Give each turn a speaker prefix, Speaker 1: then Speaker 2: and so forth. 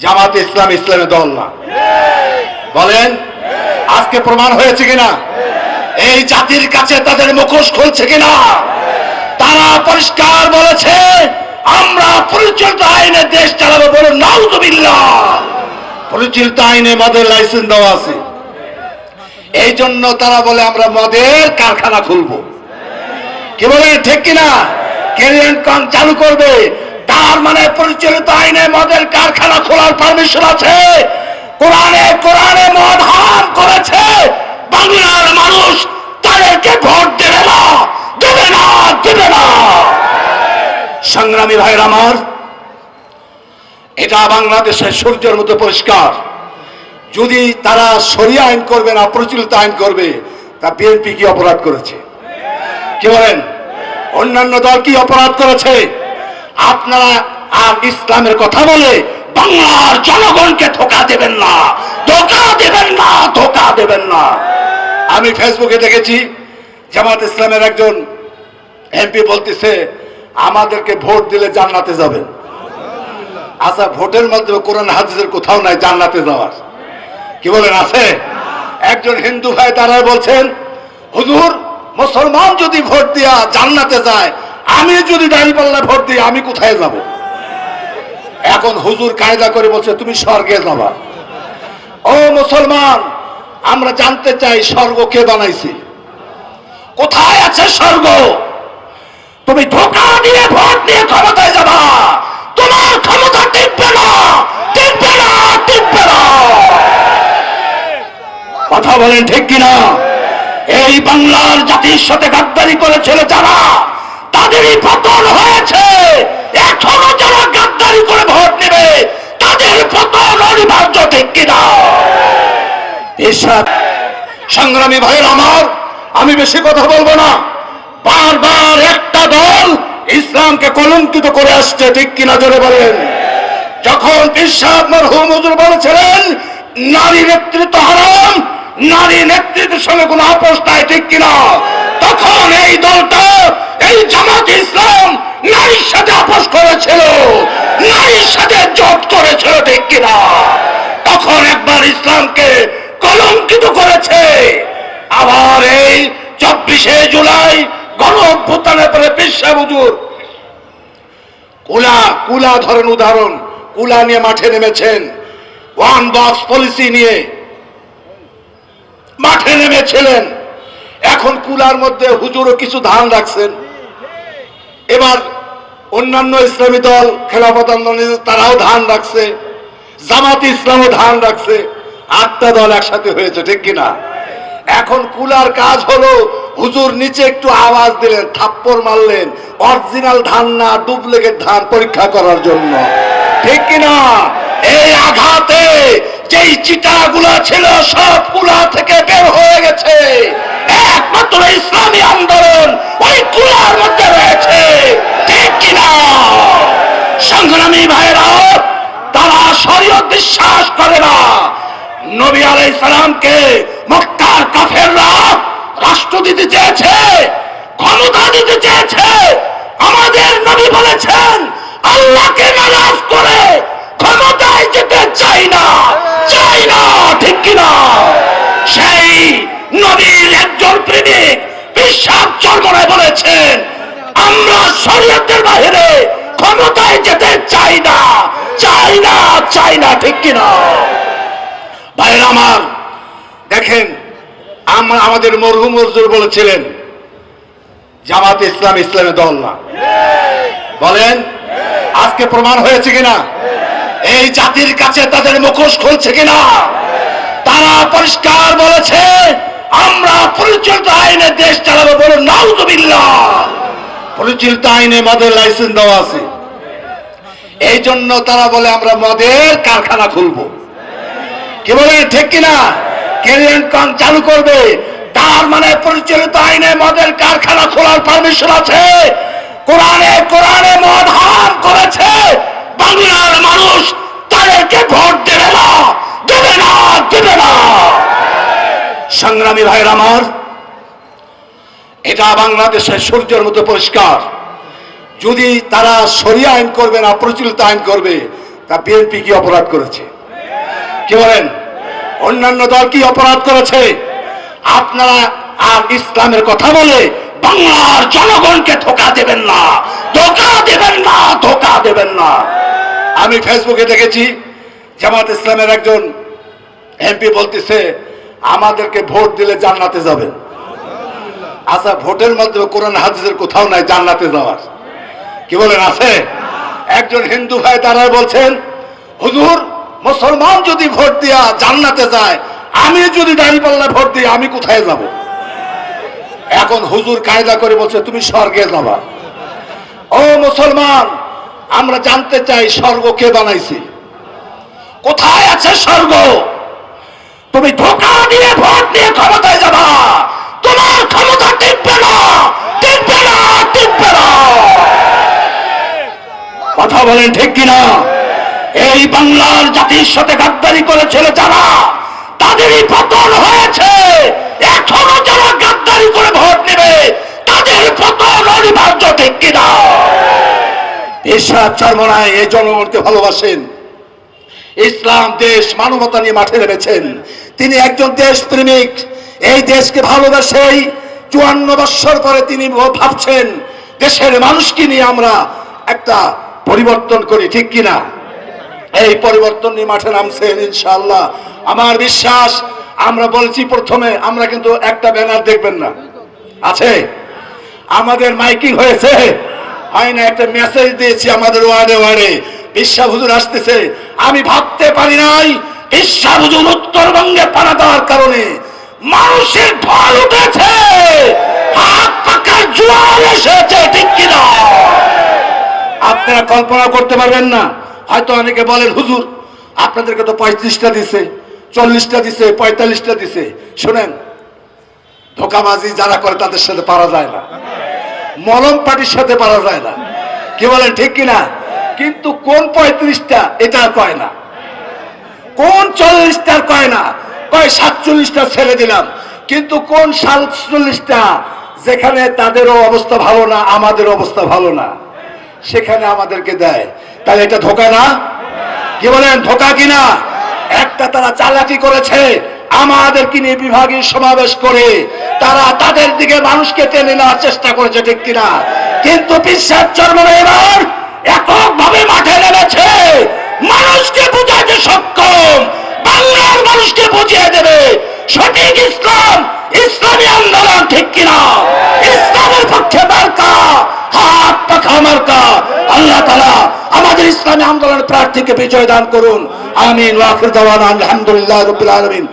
Speaker 1: জামাত ইসলাম ইসলামের দল না। বলেন আজকে প্রমাণ হয়েছে কিনা? এই জাতির কাছে তাদের মুখোশ খুলছে কিনা? তারা পরিষ্কার বলেছে আমরা পরিচালিত আইনে দেশ চালাবো। বলুন নাউযুবিল্লাহ। পরিচালিত আইনে মদের লাইসেন্স দেওয়া আছে, এই জন্য তারা বলে আমরা মদের কারখানা খুলবো। কি বলে ঠিক কিনা? ক্যারিয়ার কন চালু করবে, তার মানে পরিচালিত আইনে মদের কারখানা খোলার পারমিশন আছে। কোরআনে মদ হারাম করেছে। বাংলার মানুষ তাদেরকে ভোট দেবে না, দেবে না, দেবে না। সংগ্রামী ভাইরা আমার, এটা বাংলাদেশের সূর্যের মতো পরিষ্কার। যদি তারা শরিয়া আইন করবে না, প্রচলিত আইন করবে, তা বিএনপি কি অপরাধ করেছে? কি বলেন? অন্যান্য দল কি অপরাধ করেছে? আপনারা আর ইসলামের কথা বলে বাংলার জনগণকে ধোঁকা দেবেন না, ধোঁকা দেবেন না, ধোঁকা দেবেন না। আমি ফেসবুকে দেখেছি জামাত ইসলামের একজন এমপি বলতেছে আমাদেরকে ভোট দিলে জান্নাতে যাবেন। আচ্ছা, ভোটের মাধ্যমে কোরআন হাদিসের কোথাও নাই জান্নাতে যাওয়ার। কি বলেন আছে? একজন হিন্দু ভাই দাঁড়ায় বলছেন হুজুর, মুসলমান যদি ভোট দিয়া জান্নাতে যায়, আমি যদি দাঁড়িপাল্লায় ভোট দিই আমি কোথায় যাব? এখন হুজুর কায়দা করে বলছে তুমি স্বর্গে যাবা। ও মুসলমান, আমরা জানতে চাই স্বর্গ কে বানাইছে? কোথায় আছে স্বর্গ? তুমি ধোঁকা দিয়ে ভোট দিয়ে ক্ষমতায় যাবা, তোমার ক্ষমতা টিকবে না, টিকবে না, টিকবে না। কথা বলেন ঠিক কিনা? এই বাংলার জাতির সাথে গাদ্দারি করেছিল যারা, তাদেরই পতন হয়েছে। এখনো যারা গাদ্দারি করে ভোট নেবে তাদের পতন অনিবার্য, ঠিক কিনা? সংগ্রামী ভাইয়ের আমার, আমি বেশি কথা বলবো না। বারবার একটা দল ইসলামকে কলঙ্কিত করে আসছে, ঠিক কিনা জোরে বলেন। যখন পীর সাহেব মরহুম হুজুর বলেছিলেন নারী নেতৃত্ব হারাম, নারী নেতৃত্বের সঙ্গে কোনো আপোষ নাই, ঠিক কিনা, তখন এই দলটা, এই জামাত ইসলাম নারীর সাথে আপোষ করেছিল, নারীর সাথে জোট করেছিল, ঠিক কিনা। তখন একবার ইসলামকে কলঙ্কিত করেছে। আবার এই 24শে জুলাই গণ অভ্যুত্থানের পরে পীর সাহেব হুজুর কুলা ধরেন উদাহরণ, কুলা নিয়ে মাঠে নেমেছেন, ওয়ান বক্স পলিসি নিয়ে মাঠে নেমেছিলেন। এখন কুলার মধ্যে হুজুরও কিছু ধান রাখছেন। এবার অন্যান্য ইসলামী দল, খেলাফত আন্দোলন, তারাও ধান রাখছে, জামাত ইসলামও ধান রাখছে। 8টা দল একসাথে হয়েছে, ঠিক কিনা। এখন কুলার কাজ হলো হুজুর নিচে একটু আওয়াজ দিলেন, থাপ্পড় মারলেন, অরিজিনাল ধান না ডুপ্লিকেট ধান পরীক্ষা করার জন্য, ঠিক কিনা। এই আঘাতে যেই চিটাগুলো ছিল সব কুলা থেকে বের হয়ে গেছে। একমাত্র ইসলামী আন্দোলন ওই কুলার মধ্যে রয়েছে, ঠিক কিনা। সংগ্রামী ভাইরা, তারা শরীয়ত বিশ্বাস করে না। নবী আলাইহিস সালামকে মক্কার কাফেররা রাষ্ট্র দিতে চেয়েছে, ক্ষমতা দিতে চেয়েছে। আমাদের নবী বলেছেন আল্লাহকে নারাজ করে ক্ষমতায় যেতে চাই না, চাই না, ঠিক কিনা। সেই নবীর একজন প্রেমিক বিশ্বাস চরমরায় বলেছেন আমরা শরীয়তের বাইরে ক্ষমতায় যেতে চাই না, চাই না, চাই না, ঠিক কিনা। ভাইরা আমার, দেখেন আমাদের মরহুম হুজুর বলেছিলেন জামাত ইসলাম ইসলামের দল না। বলেন আজকে প্রমাণ হয়েছে কিনা? এই জাতির কাছে তাদের মুখোশ খুলছে কিনা? তারা পরিষ্কার বলেছে আমরা পরিচালিত আইনে দেশ চালাবো। বলুন নাউযুবিল্লাহ। পরিচালিত আইনে মদের লাইসেন্স দেওয়া আছে, এই জন্য তারা বলে আমরা মদের কারখানা খুলবো। কি বলে ঠিক কিনা? ক্যারিয়ার কন চালু করবে, তার মানে পরিচালিত আইনে মদের কারখানা খোলার পারমিশন আছে। কোরআনে মদ হারাম করেছে। বাংলার মানুষ তাদেরকে ভোট দেবে না, দেবে না, দেবে না। সংগ্রামী ভাইরা আমার, এটা বাংলাদেশের সূর্যের মতো পরিষ্কার। যদি তারা শরিয়া আইন করবে না, প্রচলিত আইন করবে, তা বিএনপি কি অপরাধ করেছে? কি বলেন? অন্যান্য দল কি অপরাধ করেছে? আপনারা আর ইসলামের কথা বলে বাংলার জনগণকে ধোঁকা দেবেন না, ধোঁকা দেবেন না, ধোঁকা দেবেন না। আমি ফেসবুকে দেখেছি জামাত ইসলামের একজন এমপি বলতেছে আমাদেরকে ভোট দিলে জান্নাতে যাবেন। আচ্ছা, ভোটের মাধ্যমে কোরআন হাদিসের কোথাও নাই জান্নাতে যাওয়ার। কি বলেন, আছে? একজন হিন্দু ভাই তারাই বলছেন হুজুর মুসলমান যদি ভোট দিয়া জান্নাতে যায়, আমি যদি দাঁড়িপাল্লায় ভোট দিই আমি কোথায় যাব? এখন হুজুর কায়দা করে বলছে তুমি স্বর্গে যাবা। ও মুসলমান, আমরা জানতে চাই স্বর্গ কে বানাইছে? কোথায় আছে স্বর্গ? তুমি ধোঁকা দিয়ে ভোট নিয়ে ক্ষমতায় যাবা, তোমার ক্ষমতা টিকবে না, টিকবে না, টিকবে না। কথা বলেন ঠিক কিনা? এই বাংলার জাতির সাথে গাদ্দারি করেছিল যারা, তাদেরই পতন হয়েছে। এখনো যারা গাদ্দারি করে ভোট নেবে তাদের পতন অনিবার্য, ঠিক কিনা? এরশাদ চরমনায় এই জনগণকে ভালোবাসেন, ইসলাম দেশ মানবতা নিয়ে মাঠে নেমেছেন। তিনি একজন দেশ প্রেমিক, এই দেশকে ভালোবাসেই 54 বৎসর পরে তিনি ভাবছেন দেশের মানুষকে নিয়ে আমরা একটা পরিবর্তন করি, ঠিক কিনা? এই পরিবর্তন নিয়ে মাঠে নামছেন ইনশাআল্লাহ। আমার বিশ্বাস, আমরা বলছি প্রথমে আমরা কিন্তু একটা ব্যানার দেখবেন না, আছে আমাদের মাইকিং হয়েছে, হয় না? একটা মেসেজ দিয়েছি আমাদের ওয়ার্ডে ওয়ার্ডে বিশ্বাস হুজুর আসতেছে। আমি ভাবতে পারি নাই বিশ্বাস হুজুর উত্তরবঙ্গে পাড়া দেওয়ার কারণে মানুষের ঢল উঠেছে, হাত পাকার জোয়ার এসেছে, ঠিক কিনা? আপনারা কল্পনা করতে পারবেন না। হয়তো অনেকে বলেন হুজুর আপনাদেরকে তো 35টা দিছে, 40টা দিছে, 45টা দিছে। শুনেন, ধোকাবাজি যারা করে তাদের সাথে পারা যায় না, মলম পাটির সাথে পারা যায় না। কি বলেন, ঠিক কিনা? কিন্তু কোন 35টা এটা কয় না, কোন 40টা কয় না, কয় 47টা ছেড়ে দিলাম। কিন্তু কোন 47টা যেখানে তাদেরও অবস্থা ভালো না, আমাদের অবস্থা ভালো না, সেখানে আমাদেরকে দেয়। তাহলে এটা ধোঁকা না? কি বলেন, ধোঁকা কিনা? একটা তারা চালাকি করেছে, আমাদেরকে নিয়ে বিভাগীয় সমাবেশ করে তারা তাদের দিকে মানুষকে টেনে নেওয়ার চেষ্টা করেছে, ঠিক কিনা? কিন্তু বিশ্বাস চরমনায় এবার এককভাবে মাঠে নেমেছে, মানুষকে বুঝাতে সক্ষম, বাংলার মানুষকে বুঝিয়ে দেবে সঠিক ইসলাম, ইসলামী আন্দোলন, ঠিক কিনা? ইসলামের পক্ষে মার্কা, হাত পাখা মার্কা। আল্লাহ তাআলা আমাদের ইসলামী আন্দোলনের প্রার্থীকে বিজয় দান করুন। আমিন। ওয়া আখির দাওয়ানা আলহামদুলিল্লাহি রাব্বিল আলামিন।